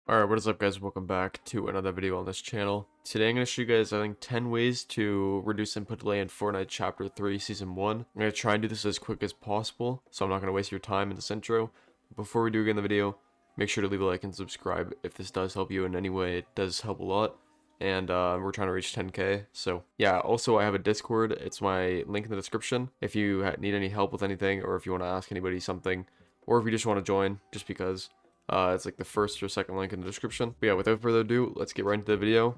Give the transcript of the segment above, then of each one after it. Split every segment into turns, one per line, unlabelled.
Alright, what is up guys? Welcome back to another video on this channel. Today I'm going to show you guys, I think, 10 ways to reduce input delay in Fortnite Chapter 3 Season 1. I'm going to try and do this as quick as possible, so I'm not going to waste your time in this intro. Before we do get in the video, make sure to leave a like and subscribe if this does help you in any way. It does help a lot. And we're trying to reach 10k. So yeah, also I have a Discord. It's my link in the description. If you need any help with anything, or if you want to ask anybody something, or if you just want to join, just because. It's like the first or second link in the description. But yeah, without further ado, let's get right into the video.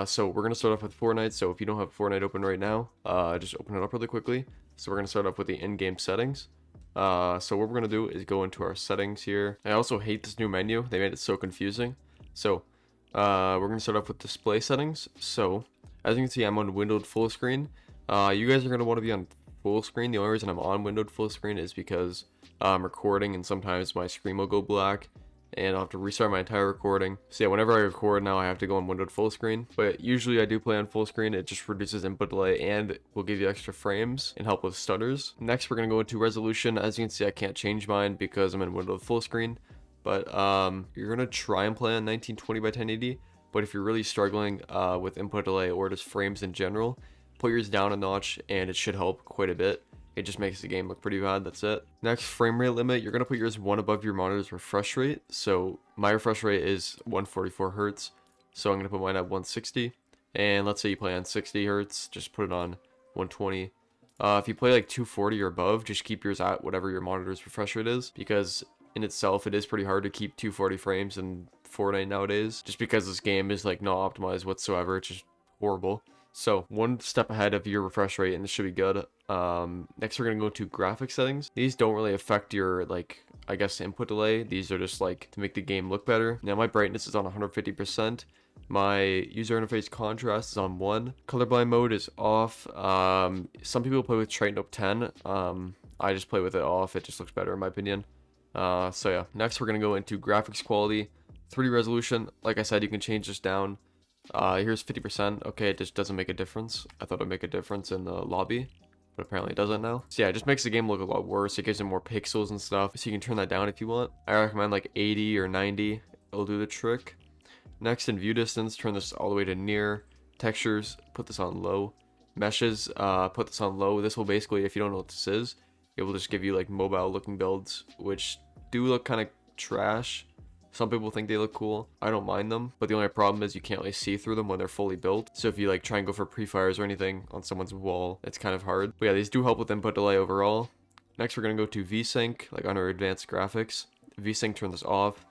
So we're going to start off with Fortnite. So if you don't have Fortnite open right now, just open it up really quickly. So we're going to start off with the in-game settings. So what we're going to do is go into our settings here. I also hate this new menu. They made it so confusing. So we're going to start off with display settings. So as you can see, I'm on windowed full screen. You guys are going to want to be on full screen. The only reason I'm on windowed full screen is because I'm recording and sometimes my screen will go black. And I'll have to restart my entire recording. So yeah, whenever I record now, I have to go on windowed full screen. But usually I do play on full screen. It just reduces input delay and will give you extra frames and help with stutters. Next, we're going to go into resolution. As you can see, I can't change mine because I'm in windowed full screen. But you're going to try and play on 1920 by 1080. But if you're really struggling with input delay or just frames in general, put yours down a notch and it should help quite a bit. It just makes the game look pretty bad, that's it. Next, frame rate limit. You're going to put yours one above your monitor's refresh rate. So my refresh rate is 144 hertz. So I'm going to put mine at 160. And let's say you play on 60 hertz, just put it on 120. If you play like 240 or above, just keep yours at whatever your monitor's refresh rate is. Because in itself, it is pretty hard to keep 240 frames in Fortnite nowadays. Just because this game is like not optimized whatsoever. It's just horrible. So one step ahead of your refresh rate and this should be good. Next we're going to go to graphic settings. These don't really affect your, like, I guess input delay. These are just like to make the game look better. Now my brightness is on 150%. My user interface contrast is on 1. Colorblind mode is off. Some people play with Triton Up 10. I just play with it off. It just looks better in my opinion. So yeah, next we're going to go into graphics quality. 3D resolution. Like I said, you can change this down. Here's 50%. Okay, it just doesn't make a difference. I thought it would make a difference in the lobby, but apparently it doesn't now. So yeah, it just makes the game look a lot worse. It gives it more pixels and stuff, so you can turn that down if you want. I recommend like 80 or 90. It'll do the trick. Next, in view distance, turn this all the way to near. Textures, put this on low. Meshes, put this on low. This will basically, if you don't know what this is, it will just give you like mobile looking builds, which do look kind of trash. Some people think they look cool. I don't mind them, but the only problem is you can't really see through them when they're fully built. So if you like try and go for pre-fires or anything on someone's wall, it's kind of hard. But yeah, these do help with input delay overall. Next, we're going to go to VSync, like under advanced graphics. VSync, turn this off.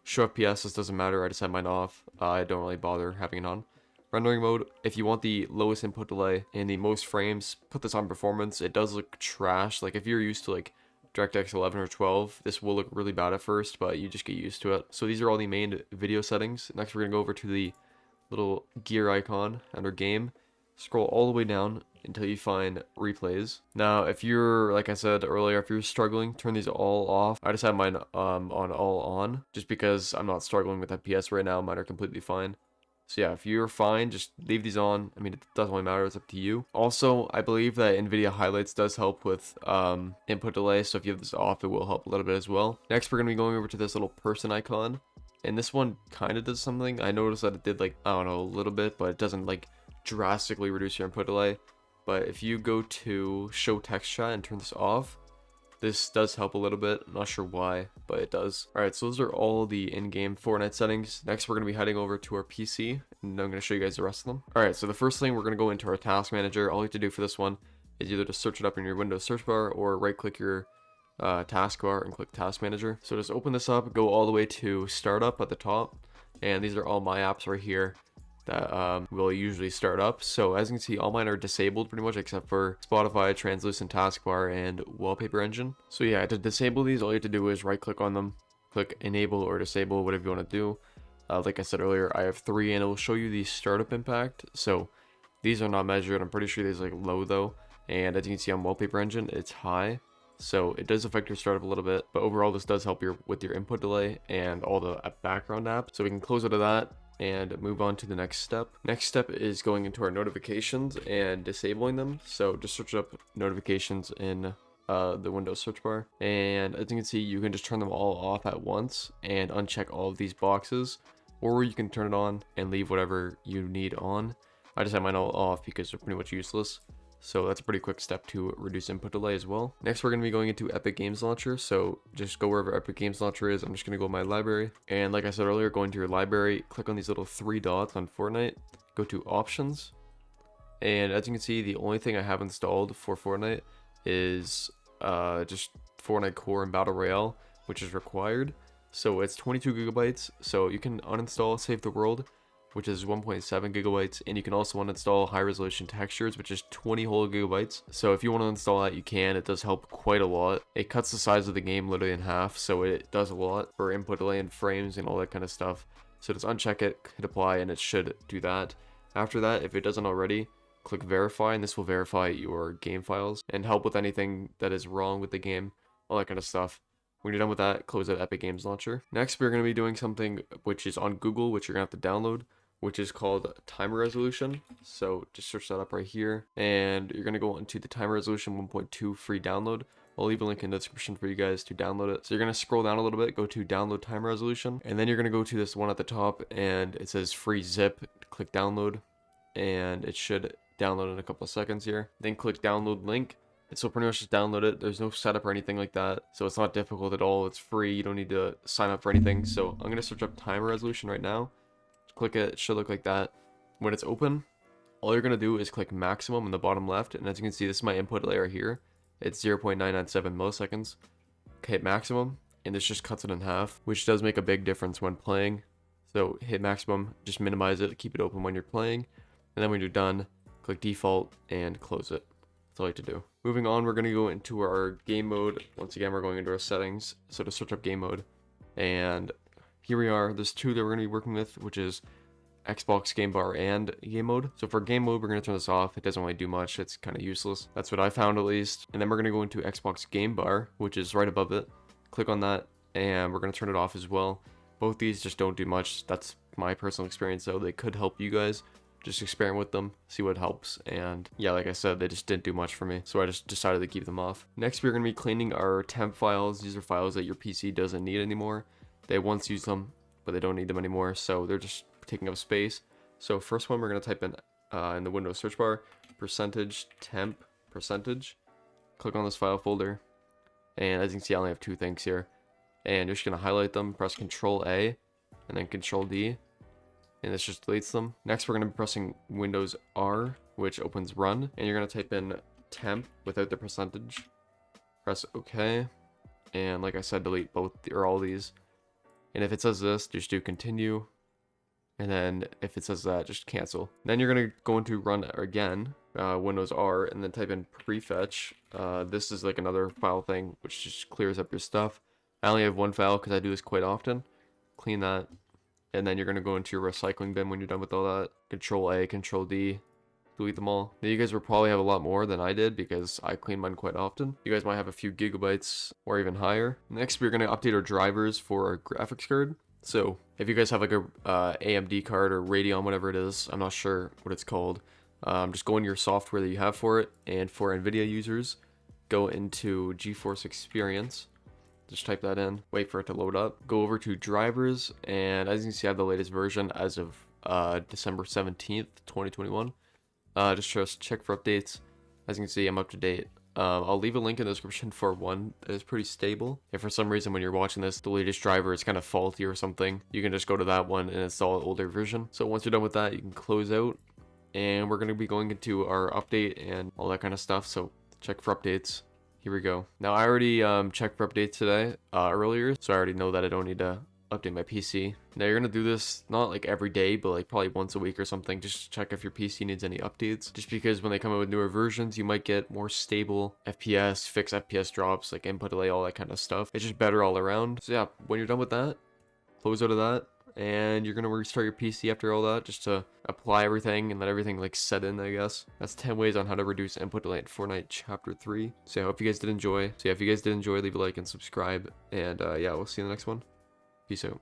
Show FPS, this doesn't matter. I just have mine off. I don't really bother having it on. Rendering mode, if you want the lowest input delay and the most frames, put this on performance. It does look trash. Like if you're used to like DirectX 11 or 12, this will look really bad at first, but you just get used to it. So these are all the main video settings. Next we're going to go over to the little gear icon under game. Scroll all the way down until you find replays. Now if you're, like I said earlier, if you're struggling, turn these all off. I just have mine on all on, just because I'm not struggling with FPS right now. Mine are completely fine. So yeah, if you're fine, just leave these on. I mean, it doesn't really matter. It's up to you. Also, I believe that NVIDIA highlights does help with input delay. So if you have this off, it will help a little bit as well. Next, we're going to be going over to this little person icon. And this one kind of does something. I noticed that it did like, I don't know, a little bit, but it doesn't like drastically reduce your input delay. But if you go to show text chat and turn this off, this does help a little bit. I'm not sure why, but it does. Alright, so those are all the in-game Fortnite settings. Next, we're going to be heading over to our PC, and I'm going to show you guys the rest of them. Alright, so the first thing, we're going to go into our task manager. All you have to do for this one is either just search it up in your Windows search bar or right-click your taskbar and click task manager. So just open this up, go all the way to startup at the top, and these are all my apps right here that will usually start up. So as you can see, all mine are disabled pretty much except for Spotify, Translucent Taskbar, and Wallpaper Engine. So yeah, to disable these, all you have to do is right click on them, click enable or disable, whatever you want to do. Like I said earlier, I have 3 and it will show you the startup impact. So these are not measured. I'm pretty sure these are like low though. And as you can see on Wallpaper Engine, it's high. So it does affect your startup a little bit, but overall this does help with your input delay and all the background apps. So we can close out of that and move on to the next step. Next step is going into our notifications and disabling them. So just search up notifications in the Windows search bar, and as you can see, you can just turn them all off at once and uncheck all of these boxes. or you can turn it on and leave whatever you need on. I just have mine all off because they're pretty much useless. So that's a pretty quick step to reduce input delay as well. Next, we're going to be going into Epic Games Launcher. So just go wherever Epic Games Launcher is. I'm just going to go to my library. And like I said earlier, go into your library, click on these little 3 dots on Fortnite, go to Options. And as you can see, the only thing I have installed for Fortnite is just Fortnite Core and Battle Royale, which is required. So it's 22 gigabytes. So you can uninstall Save the World, which is 1.7 gigabytes, and you can also uninstall high resolution textures, which is 20 whole gigabytes. So if you want to install that, you can. It does help quite a lot. It cuts the size of the game literally in half, so it does a lot for input delay and frames and all that kind of stuff. So just uncheck it, hit apply, and it should do that. After that, if it doesn't already, click verify, and this will verify your game files and help with anything that is wrong with the game, all that kind of stuff. When you're done with that, close out Epic Games Launcher. Next, we're going to be doing something which is on Google, which you're going to have to download, which is called timer resolution. So just search that up right here, and you're going to go into the timer resolution 1.2 free download. I'll leave a link in the description for you guys to download it. So you're going to scroll down a little bit, go to download timer resolution, and then you're going to go to this one at the top, and it says free zip. Click download, and it should download in a couple of seconds here. Then click download link. So pretty much just download it. There's no setup or anything like that, so it's not difficult at all. It's free. You don't need to sign up for anything. So I'm going to search up timer resolution right now. Click it. It should look like that. When it's open, all you're going to do is click maximum in the bottom left, and as you can see, this is my input layer here. It's 0.997 milliseconds. Hit maximum, and this just cuts it in half, which does make a big difference when playing. So hit maximum, just minimize it, keep it open when you're playing, and then when you're done, click default and close it. That's all you have to do. Moving on, we're going to go into our game mode. Once again, we're going into our settings. So to search up game mode, and here we are. There's 2 that we're going to be working with, which is Xbox game bar and game mode. So for game mode, we're going to turn this off. It doesn't really do much. It's kind of useless. That's what I found, at least. And then we're going to go into Xbox game bar, which is right above it. Click on that, and we're going to turn it off as well. Both these just don't do much. That's my personal experience, though. They could help you guys. Just experiment with them, see what helps, and yeah, like I said, they just didn't do much for me, so I just decided to keep them off. Next, we're going to be cleaning our temp files. These are files that your PC doesn't need anymore. They once used them, but they don't need them anymore, so they're just taking up space. So first one, we're going to type in the Windows search bar, %temp %. Click on this file folder, and as you can see, I only have 2 things here, and you're just going to highlight them, press Control A, and then Control D, and this just deletes them. Next, we're going to be pressing Windows R, which opens run, and you're going to type in temp without the %. Press OK, and like I said, delete both or all these. And if it says this, just do continue, and then if it says that, just cancel. Then you're going to go into run again, Windows R, and then type in prefetch. This is like another file thing, which just clears up your stuff. I only have 1 file because I do this quite often. Clean that. And then you're going to go into your recycling bin when you're done with all that. Control A, Control D, delete them all. Now you guys will probably have a lot more than I did because I clean mine quite often. You guys might have a few gigabytes or even higher. Next, we're going to update our drivers for our graphics card. So if you guys have like a AMD card or Radeon, whatever it is, I'm not sure what it's called. Just go into your software that you have for it. And for NVIDIA users, go into GeForce Experience. Just type that in, wait for it to load up. Go over to drivers, and as you can see, I have the latest version as of December 17th, 2021. Just check for updates. As you can see, I'm up to date. I'll leave a link in the description for one that is pretty stable. If for some reason when you're watching this, the latest driver is kind of faulty or something, you can just go to that one and install an older version. So once you're done with that, you can close out, and we're going to be going into our update and all that kind of stuff. So check for updates. Here we go. Now I already checked for updates today earlier, so I already know that I don't need to update my PC. Now you're gonna do this not like every day, but like probably once a week or something, just to check if your PC needs any updates. Just because when they come out with newer versions, you might get more stable FPS, fix FPS drops, like input delay, all that kind of stuff. It's just better all around. So yeah, when you're done with that, close out of that, and you're gonna restart your PC after all that, just to apply everything and let everything like set in, I guess. That's 10 ways on how to reduce input delay in Fortnite Chapter 3. So I hope you guys did enjoy. So yeah, if you guys did enjoy, leave a like and subscribe, and yeah, we'll see you in the next one. Peace out.